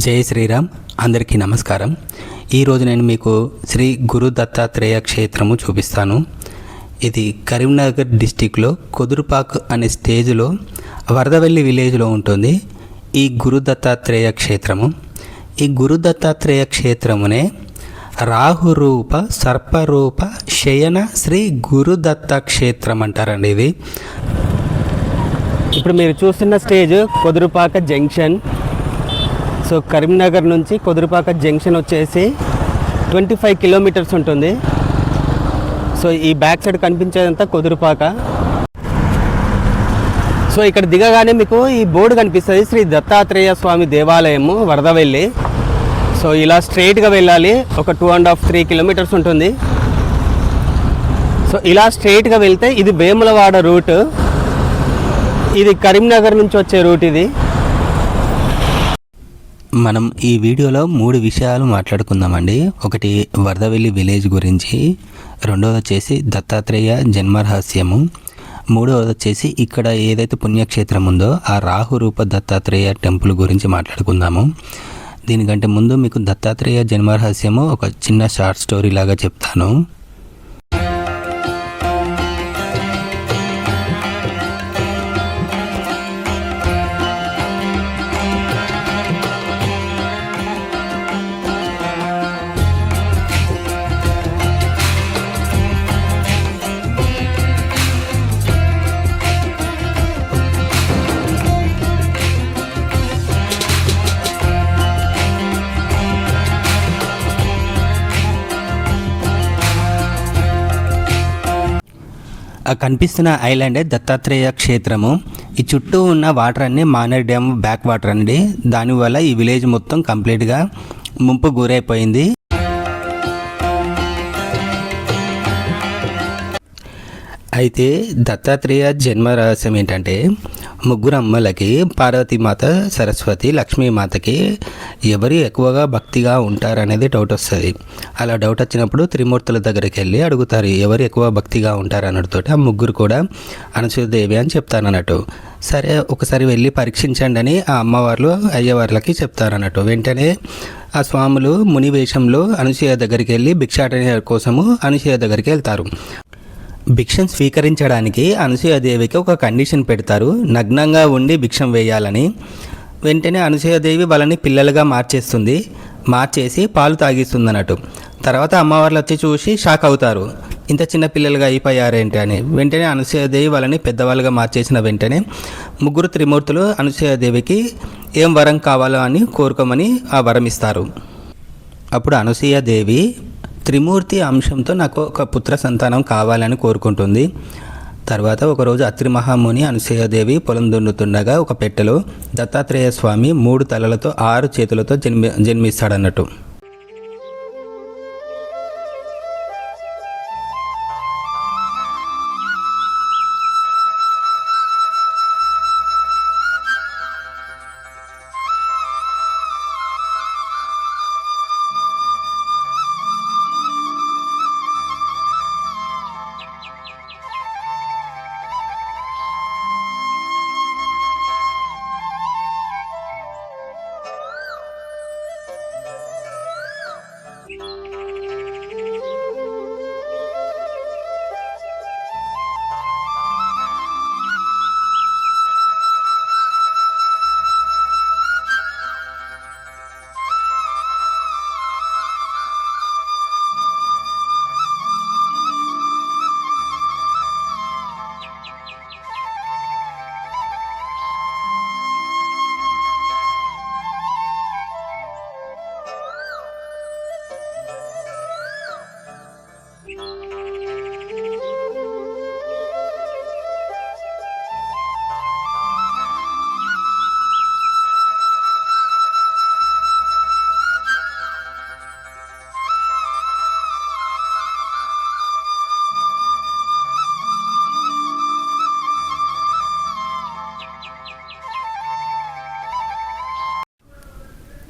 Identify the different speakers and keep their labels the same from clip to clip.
Speaker 1: జై శ్రీరామ్. అందరికీ నమస్కారం. ఈరోజు నేను మీకు శ్రీ గురు దత్తాత్రేయ క్షేత్రము చూపిస్తాను. ఇది కరీంనగర్ డిస్టిక్లో కుదురుపాక్ అనే స్టేజ్లో వరదవెల్లి విలేజ్లో ఉంటుంది ఈ గురు దత్తాత్రేయ క్షేత్రము. ఈ గురు దత్తాత్రేయ క్షేత్రమునే రాహురూప సర్పరూప శయన శ్రీ గురుదత్త క్షేత్రం అంటారండి. ఇది ఇప్పుడు మీరు చూస్తున్న stage Kudurupaka junction. So Karimnagar నుంచి కుదురుపాక జంక్షన్ వచ్చేసి 25 కిలోమీటర్స్ ఉంటుంది. సో ఈ బ్యాక్ సైడ్ కనిపించేదంతా కుదురుపాక. సో ఇక్కడ దిగగానే మీకు ఈ బోర్డు కనిపిస్తుంది, శ్రీ దత్తాత్రేయ స్వామి దేవాలయము వరదవెల్లి. సో ఇలా స్ట్రైట్గా వెళ్ళాలి, ఒక 2.5-3 కిలోమీటర్స్ ఉంటుంది. సో ఇలా స్ట్రైట్గా వెళ్తే ఇది వేములవాడ రూట్, ఇది కరీంనగర్ నుంచి వచ్చే రూట్ ఇది. మనం ఈ వీడియోలో 3 విషయాలు మాట్లాడుకుందామండి. ఒకటి వరదవెల్లి విలేజ్ గురించి, రెండవది వచ్చేసి దత్తాత్రేయ జన్మరహస్యము, మూడవది వచ్చేసి ఇక్కడ ఏదైతే పుణ్యక్షేత్రం ఉందో ఆ రాహురూప దత్తాత్రేయ టెంపుల్ గురించి మాట్లాడుకుందాము. దీనికంటే ముందు మీకు దత్తాత్రేయ జన్మరహస్యము ఒక చిన్న షార్ట్ స్టోరీ లాగా చెప్తాను. కనిపిస్తున్న ఐలాండే దత్తాత్రేయ క్షేత్రము. ఈ చుట్టూ ఉన్న వాటర్ అన్నీ మానేర్ డ్యామ్ బ్యాక్ వాటర్ అండి. దానివల్ల ఈ విలేజ్ మొత్తం కంప్లీట్గా ముంపు గురైపోయింది. అయితే దత్తాత్రేయ జన్మ రహస్యం ఏంటంటే, ముగ్గురు అమ్మలకి పార్వతీమాత, సరస్వతి, లక్ష్మీమాతకి ఎవరు ఎక్కువగా భక్తిగా ఉంటారనేది డౌట్ వస్తుంది. అలా డౌట్ వచ్చినప్పుడు త్రిమూర్తుల దగ్గరికి వెళ్ళి అడుగుతారు ఎవరు ఎక్కువ భక్తిగా ఉంటారు అన్నట్టుతో. ఆ ముగ్గురు కూడా అనసూయదేవి అని చెప్తారన్నట్టు. సరే ఒకసారి వెళ్ళి పరీక్షించండి అని ఆ అమ్మవార్లు అయ్యవార్లకి చెప్తారన్నట్టు. వెంటనే ఆ స్వాములు ముని వేషంలో అనసూయ దగ్గరికి వెళ్ళి భిక్షాటన కోసము అనసూయ దగ్గరికి వెళ్తారు. భిక్షం స్వీకరించడానికి అనసూయదేవికి ఒక కండిషన్ పెడతారు, నగ్నంగా ఉండి భిక్షం వేయాలని. వెంటనే అనసూయదేవి వాళ్ళని పిల్లలుగా మార్చేసి పాలు తాగిస్తుంది అన్నట్టు. తర్వాత అమ్మవార్లు వచ్చి చూసి షాక్ అవుతారు, ఇంత చిన్న పిల్లలుగా అయిపోయారేంటి అని. వెంటనే అనసూయదేవి వాళ్ళని పెద్దవాళ్ళుగా మార్చేసిన వెంటనే ముగ్గురు త్రిమూర్తులు అనసూయదేవికి ఏం వరం కావాలో అని కోరుకోమని ఆ వరం ఇస్తారు. అప్పుడు అనసూయదేవి త్రిమూర్తి అంశంతో నాకు ఒక పుత్ర సంతానం కావాలని కోరుకుంటుంది. తర్వాత ఒకరోజు అత్రి మహాముని అనసూయదేవి పొలం దున్నుతుండగా ఒక పెట్టెలో దత్తాత్రేయ స్వామి 3 తలలతో 6 చేతులతో జన్మిస్తాడన్నట్టు.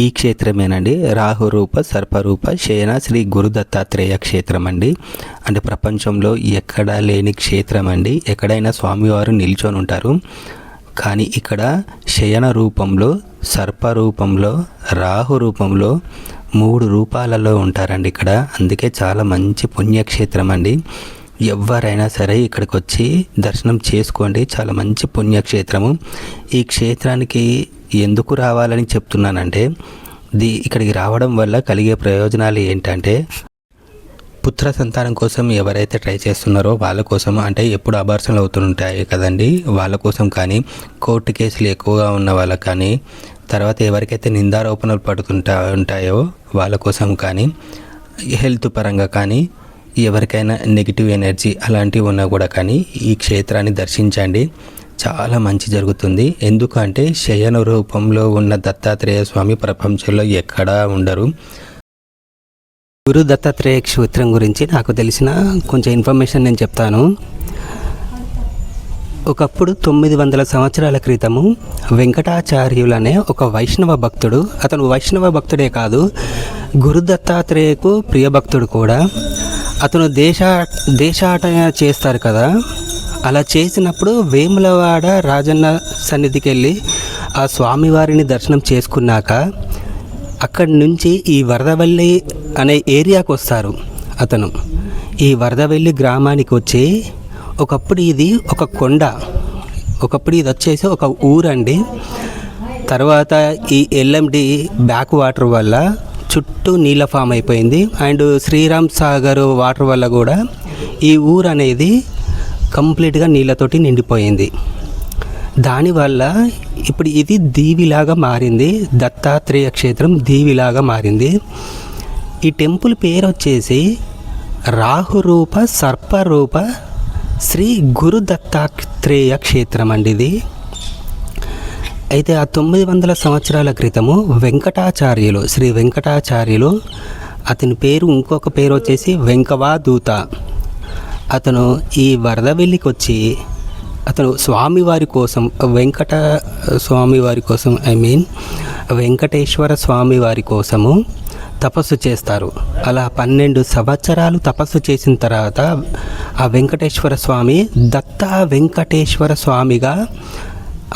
Speaker 1: ఈ క్షేత్రమేనండి రాహురూప సర్పరూప శయన శ్రీ గురు దత్తాత్రేయ క్షేత్రం అండి. అంటే ప్రపంచంలో ఎక్కడా లేని క్షేత్రం అండి. ఎక్కడైనా స్వామివారు నిల్చొని ఉంటారు, కానీ ఇక్కడ శయన రూపంలో సర్ప రూపంలో, రాహు రూపంలో 3 రూపాలలో ఉంటారండి ఇక్కడ. అందుకే చాలా మంచి పుణ్యక్షేత్రం అండి. ఎవరైనా సరే ఇక్కడికి వచ్చి దర్శనం చేసుకోండి. చాలా మంచి పుణ్యక్షేత్రము. ఈ క్షేత్రానికి ఎందుకు రావాలని చెప్తున్నానంటే, ఇక్కడికి రావడం వల్ల కలిగే ప్రయోజనాలు ఏంటంటే, పుత్ర సంతానం కోసం ఎవరైతే ట్రై చేస్తున్నారో వాళ్ళ కోసం, అంటే ఎప్పుడు అబార్షన్లు అవుతుంటాయి కదండి, వాళ్ళ కోసం కానీ, కోర్టు కేసులు ఎక్కువగా ఉన్న వాళ్ళకి కానీ, తర్వాత ఎవరికైతే నిందారోపణలు ఉంటాయో వాళ్ళ కోసం కానీ, హెల్త్ పరంగా కానీ, ఎవరికైనా నెగిటివ్ ఎనర్జీ అలాంటివి ఉన్నా కూడా కానీ ఈ క్షేత్రాన్ని దర్శించండి. చాలా మంచి జరుగుతుంది. ఎందుకంటే శయన రూపంలో ఉన్న దత్తాత్రేయ స్వామి ప్రపంచంలో ఎక్కడా ఉండరు. గురు దత్తాత్రేయ క్షేత్రం గురించి నాకు తెలిసిన కొంచెం ఇన్ఫర్మేషన్ నేను చెప్తాను. ఒకప్పుడు 900 సంవత్సరాల క్రితము వెంకటాచార్యులనే ఒక వైష్ణవ భక్తుడు, అతను వైష్ణవ భక్తుడే కాదు, గురు దత్తాత్రేయకు ప్రియభక్తుడు కూడా. అతను దేశాటన చేస్తారు కదా, అలా చేసినప్పుడు వేములవాడ రాజన్న సన్నిధికి వెళ్ళి ఆ స్వామివారిని దర్శనం చేసుకున్నాక అక్కడి నుంచి ఈ వరదవల్లి అనే ఏరియాకు వస్తారు. అతను ఈ వరదవల్లి గ్రామానికి వచ్చి, ఒకప్పుడు ఇది ఒక కొండ, ఒకప్పుడు ఇది వచ్చేసి ఒక ఊరండి. తర్వాత ఈ ఎల్ఎండి బ్యాక్ వాటర్ వల్ల చుట్టూ నీళ్ళ ఫామ్ అయిపోయింది. అండ్ శ్రీరామ్ సాగర్ వాటర్ వల్ల కూడా ఈ ఊరు అనేది కంప్లీట్గా నీళ్ళతోటి నిండిపోయింది. దానివల్ల ఇప్పుడు ఇది దీవిలాగా మారింది. దత్తాత్రేయ క్షేత్రం దీవిలాగా మారింది. ఈ టెంపుల్ పేరు వచ్చేసి రాహురూప సర్పరూప శ్రీ గురు దత్తాత్రేయ క్షేత్రం అండి ఇది. అయితే ఆ 900 సంవత్సరాల క్రితము వెంకటాచార్యులు, శ్రీ వెంకటాచార్యులు, అతని పేరు ఇంకొక పేరు వచ్చేసి వెంకవాదూత. అతను ఈ వరదవెల్లికి వచ్చి అతను స్వామివారి కోసం, వెంకటేశ్వర స్వామివారి కోసము తపస్సు చేస్తారు. అలా 12 సంవత్సరాలు తపస్సు చేసిన తర్వాత ఆ వెంకటేశ్వర స్వామి దత్తా వెంకటేశ్వర స్వామిగా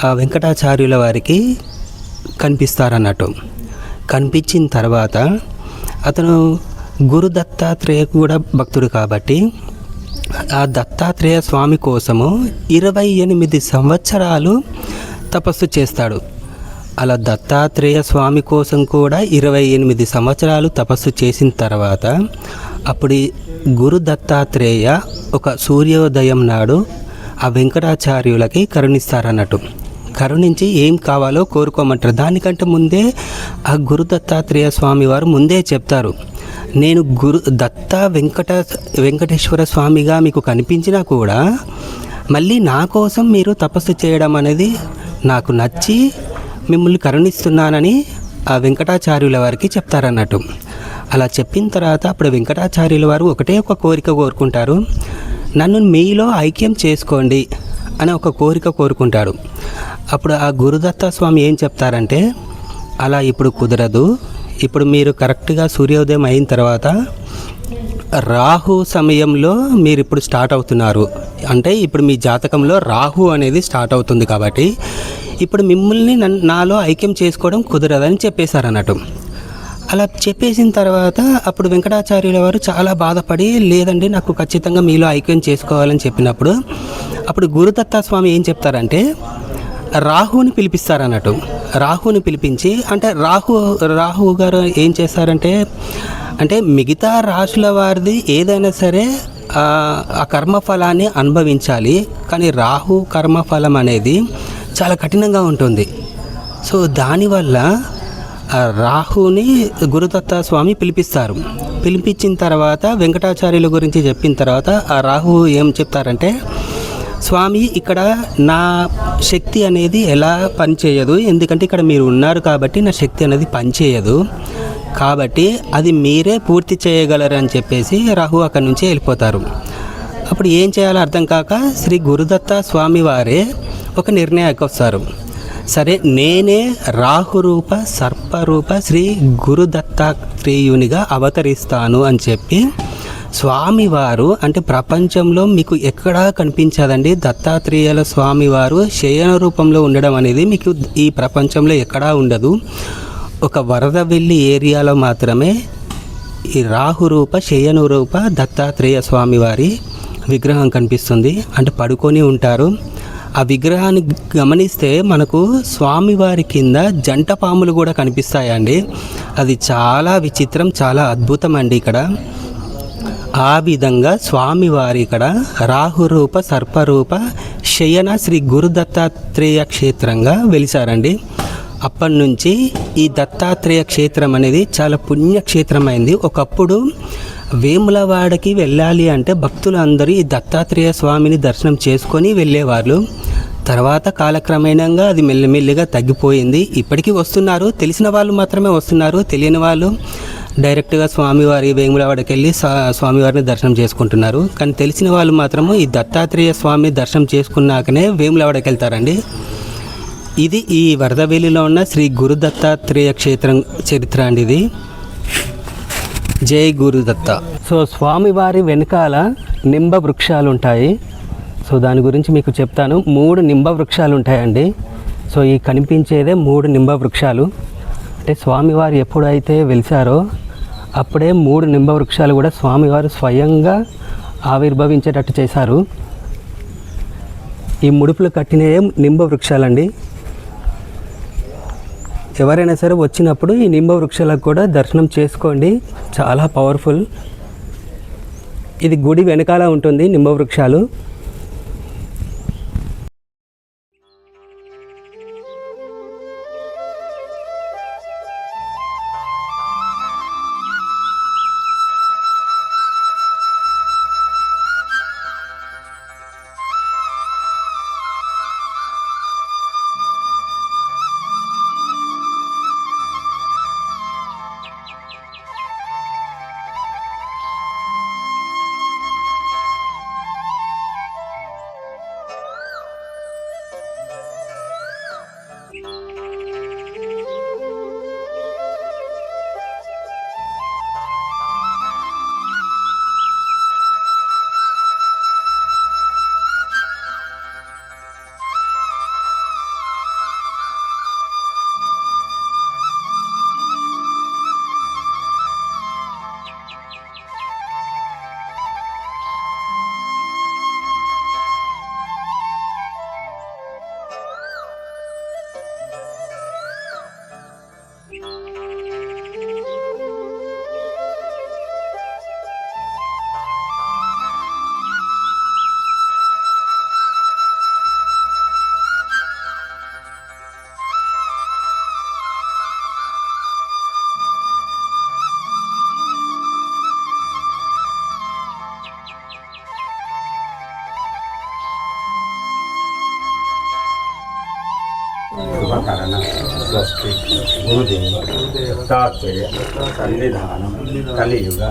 Speaker 1: ఆ వెంకటాచార్యుల వారికి కనిపిస్తారన్నట్టు. కనిపించిన తర్వాత అతను గురు దత్తాత్రేయ కూడా భక్తుడు కాబట్టి ఆ దత్తాత్రేయ స్వామి కోసము 28 సంవత్సరాలు తపస్సు చేస్తాడు. అలా దత్తాత్రేయ స్వామి కోసం కూడా 28 సంవత్సరాలు తపస్సు చేసిన తర్వాత అప్పుడు గురు దత్తాత్రేయ ఒక సూర్యోదయం నాడు ఆ వెంకటాచార్యులకి కరుణిస్తారన్నట్టు. కరుణించి ఏం కావాలో కోరుకోమంటారు. దానికంటే ముందే ఆ గురు దత్తాత్రేయ స్వామి వారు ముందే చెప్తారు, నేను వెంకటేశ్వర స్వామిగా మీకు కనిపించినా కూడా మళ్ళీ నా కోసం మీరు తపస్సు చేయడం అనేది నాకు నచ్చి మిమ్మల్ని కరుణిస్తున్నానని ఆ వెంకటాచార్యుల వారికి చెప్తారన్నట్టు. అలా చెప్పిన తర్వాత అప్పుడు వెంకటాచార్యుల వారు ఒకటే ఒక కోరిక కోరుకుంటారు, నన్ను మీలో ఐక్యం చేసుకోండి అని ఒక కోరిక కోరుకుంటాడు. అప్పుడు ఆ గురుదత్త స్వామి ఏం చెప్తారంటే, అలా ఇప్పుడు కుదరదు, ఇప్పుడు మీరు కరెక్ట్గా సూర్యోదయం అయిన తర్వాత రాహు సమయంలో మీరు ఇప్పుడు స్టార్ట్ అవుతున్నారు, అంటే ఇప్పుడు మీ జాతకంలో రాహు అనేది స్టార్ట్ అవుతుంది కాబట్టి ఇప్పుడు మిమ్మల్ని నాలో ఐక్యం చేసుకోవడం కుదరదని చెప్పేశారు అన్నట్టు. అలా చెప్పేసిన తర్వాత అప్పుడు వెంకటాచార్యుల వారు చాలా బాధపడి, లేదండి నాకు ఖచ్చితంగా మీలో ఐక్యం చేసుకోవాలని చెప్పినప్పుడు అప్పుడు గురుదత్త స్వామి ఏం చెప్తారంటే రాహుని పిలిపిస్తారన్నట్టు. రాహుని పిలిపించి, అంటే రాహు గారు ఏం చేస్తారంటే, అంటే మిగతా రాశుల వారిది ఏదైనా సరే ఆ కర్మఫలాన్ని అనుభవించాలి, కానీ రాహు కర్మఫలం అనేది చాలా కఠినంగా ఉంటుంది. సో దానివల్ల ఆ రాహుని గురుదత్త స్వామి పిలిపిస్తారు. పిలిపించిన తర్వాత వెంకటాచార్యుల గురించి చెప్పిన తర్వాత ఆ రాహు ఏం చెప్తారంటే, స్వామి ఇక్కడ నా శక్తి అనేది ఎలా పనిచేయదు, ఎందుకంటే ఇక్కడ మీరు ఉన్నారు కాబట్టి నా శక్తి అనేది పనిచేయదు, కాబట్టి అది మీరే పూర్తి చేయగలరు అని చెప్పేసి రాహు అక్కడి నుంచి వెళ్ళిపోతారు. అప్పుడు ఏం చేయాలో అర్థం కాక శ్రీ గురుదత్త స్వామి వారే ఒక నిర్ణయానికి వస్తారు. సరే, నేనే రాహురూప సర్పరూప శ్రీ గురు దత్తాత్రేయునిగా అవతరిస్తాను అని చెప్పి స్వామివారు అంటే ప్రపంచంలో మీకు ఎక్కడా కనిపించదండి. దత్తాత్రేయుల స్వామివారు శయన రూపంలో ఉండడం అనేది మీకు ఈ ప్రపంచంలో ఎక్కడా ఉండదు. ఒక వరదవెల్లి ఏరియాలో మాత్రమే ఈ రాహురూప శయన రూప దత్తాత్రేయ స్వామివారి విగ్రహం కనిపిస్తుంది. అంటే పడుకొని ఉంటారు. ఆ విగ్రహాన్ని గమనిస్తే మనకు స్వామివారి కింద జంట పాములు కూడా కనిపిస్తాయండి. అది చాలా విచిత్రం, చాలా అద్భుతం అండి. ఇక్కడ ఆ విధంగా స్వామివారి ఇక్కడ రాహురూప సర్పరూప శయన శ్రీ గురు దత్తాత్రేయ క్షేత్రంగా వెలిసారండి. అప్పటి నుంచి ఈ దత్తాత్రేయ క్షేత్రం అనేది చాలా పుణ్యక్షేత్రమైంది. ఒకప్పుడు వేములవాడకి వెళ్ళాలి అంటే భక్తులు అందరూ ఈ దత్తాత్రేయ స్వామిని దర్శనం చేసుకొని వెళ్ళేవాళ్ళు. తర్వాత కాలక్రమేణంగా అది మెల్లిమెల్లిగా తగ్గిపోయింది. ఇప్పటికీ వస్తున్నారు, తెలిసిన వాళ్ళు మాత్రమే వస్తున్నారు. తెలియని వాళ్ళు డైరెక్ట్గా స్వామివారి వేములవాడకి వెళ్ళి స్వామివారిని దర్శనం చేసుకుంటున్నారు. కానీ తెలిసిన వాళ్ళు మాత్రము ఈ దత్తాత్రేయ స్వామి దర్శనం చేసుకున్నాకనే వేములవాడకి వెళ్తారండి. ఇది ఈ వరదవెల్లిలో ఉన్న శ్రీ గురు దత్తాత్రేయ క్షేత్రం చరిత్ర అండి. ఇది జై గురుదత్త. సో స్వామివారి వెనకాల నింబ వృక్షాలు ఉంటాయి. సో దాని గురించి మీకు చెప్తాను. 3 నింబ వృక్షాలు ఉంటాయండి. సో ఈ కనిపించేదే 3 నింబ వృక్షాలు. అంటే స్వామివారు ఎప్పుడైతే వెలిసారో అప్పుడే 3 నింబ వృక్షాలు కూడా స్వామివారు స్వయంగా ఆవిర్భవించేటట్టు చేశారు. ఈ ముడుపులు కట్టిన నింబ వృక్షాలండి. ఎవరైనా సరే వచ్చినప్పుడు ఈ నింబ వృక్షాలకు కూడా దర్శనం చేసుకోండి, చాలా పవర్ఫుల్. ఇది గుడి వెనకాల ఉంటుంది నింబ వృక్షాలు.
Speaker 2: శుభకరణ స్వస్తి గురుదేవ దత్తాత్రేయ సన్నిధానం కలియుగ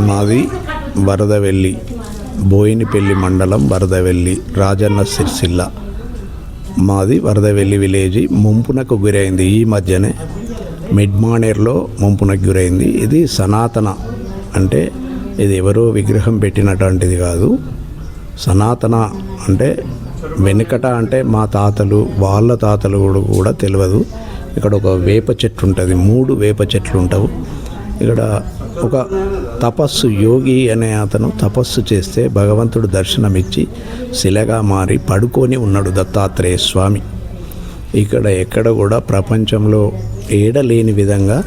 Speaker 3: మాది వరదవెల్లి, బోయినపల్లి మండలం, వరదవెల్లి, రాజన్న సిరిసిల్ల. మాది వరదవెల్లి విలేజ్ ముంపునకు గురైంది. ఈ మధ్యనే మిడ్మానేర్లో ముంపునకు గురైంది. ఇది సనాతన, అంటే ఇది ఎవరో విగ్రహం పెట్టినటువంటిది కాదు. సనాతన అంటే వెనుకట, అంటే మా తాతలు వాళ్ళ తాతలు కూడా తెలియదు. ఇక్కడ ఒక వేప చెట్టు ఉంటుంది, 3 వేప చెట్లు ఉంటావు. ఇక్కడ ఒక తపస్సు యోగి అనే అతను తపస్సు చేస్తే భగవంతుడు దర్శనమిచ్చి శిలగా మారి పడుకొని ఉన్నాడు దత్తాత్రేయ స్వామి. ఇక్కడ ఎక్కడ కూడా ప్రపంచంలో ఏడలేని విధంగా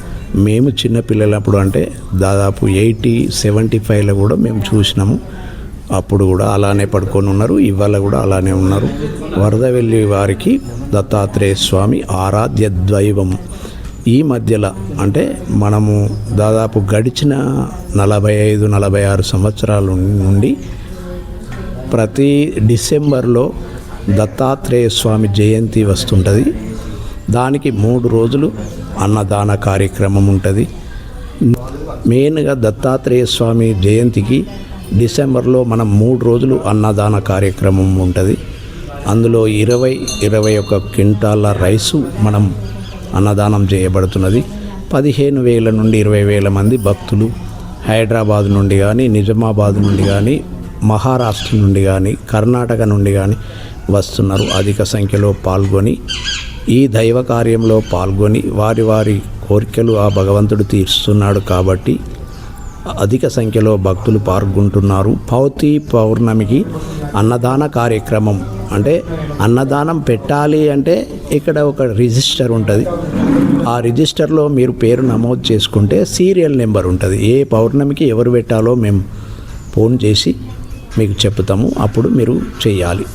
Speaker 3: మేము చిన్నపిల్లలప్పుడు, అంటే దాదాపు 80-75లో కూడా మేము చూసినాము. అప్పుడు కూడా అలానే పడుకొని ఉన్నారు, ఇవాళ కూడా అలానే ఉన్నారు. వరదవెల్లి వారికి దత్తాత్రేయ స్వామి ఆరాధ్య దైవం. ఈ మధ్యలో అంటే మనము దాదాపు గడిచిన 45-46 సంవత్సరాల నుండి ప్రతి డిసెంబర్లో దత్తాత్రేయ స్వామి జయంతి వస్తుంటుంది. దానికి 3 రోజులు అన్నదాన కార్యక్రమం ఉంటుంది. మెయిన్గా దత్తాత్రేయ స్వామి జయంతికి డిసెంబర్లో మనం 3 రోజులు అన్నదాన కార్యక్రమం ఉంటుంది. అందులో 21 క్వింటాల రైసు మనం అన్నదానం చేయబడుతున్నది. 15,000 నుండి 20,000 మంది భక్తులు హైదరాబాద్ నుండి కానీ, నిజామాబాద్ నుండి కానీ, మహారాష్ట్ర నుండి కానీ, కర్ణాటక నుండి కానీ వస్తున్నారు. అధిక సంఖ్యలో పాల్గొని ఈ దైవ కార్యంలో పాల్గొని వారి వారి కోరికలు ఆ భగవంతుడు తీరుస్తున్నాడు కాబట్టి అధిక సంఖ్యలో భక్తులు పాల్గొంటున్నారు. ప్రతి పౌర్ణమికి అన్నదాన కార్యక్రమం అంటే అన్నదానం పెట్టాలి అంటే ఇక్కడ ఒక రిజిస్టర్ ఉంటుంది. ఆ రిజిస్టర్లో మీరు పేరు నమోదు చేసుకుంటే సీరియల్ నెంబర్ ఉంటుంది. ఏ పౌర్ణమికి ఎవరు పెట్టాలో మేము ఫోన్ చేసి మీకు చెప్తాము, అప్పుడు మీరు చేయాలి.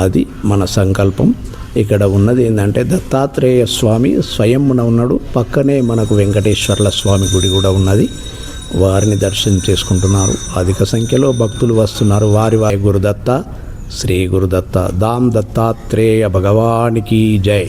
Speaker 3: అది మన సంకల్పం. ఇక్కడ ఉన్నది ఏంటంటే దత్తాత్రేయ స్వామి స్వయంమున ఉన్నాడు. పక్కనే మనకు వెంకటేశ్వర్ల స్వామి గుడి కూడా ఉన్నది. వారిని దర్శనం చేసుకుంటున్నారు. అధిక సంఖ్యలో భక్తులు వస్తున్నారు. వారి గురుదత్త, శ్రీ గురుదత్త, దామ్ దత్తాత్రేయ భగవానికి జై.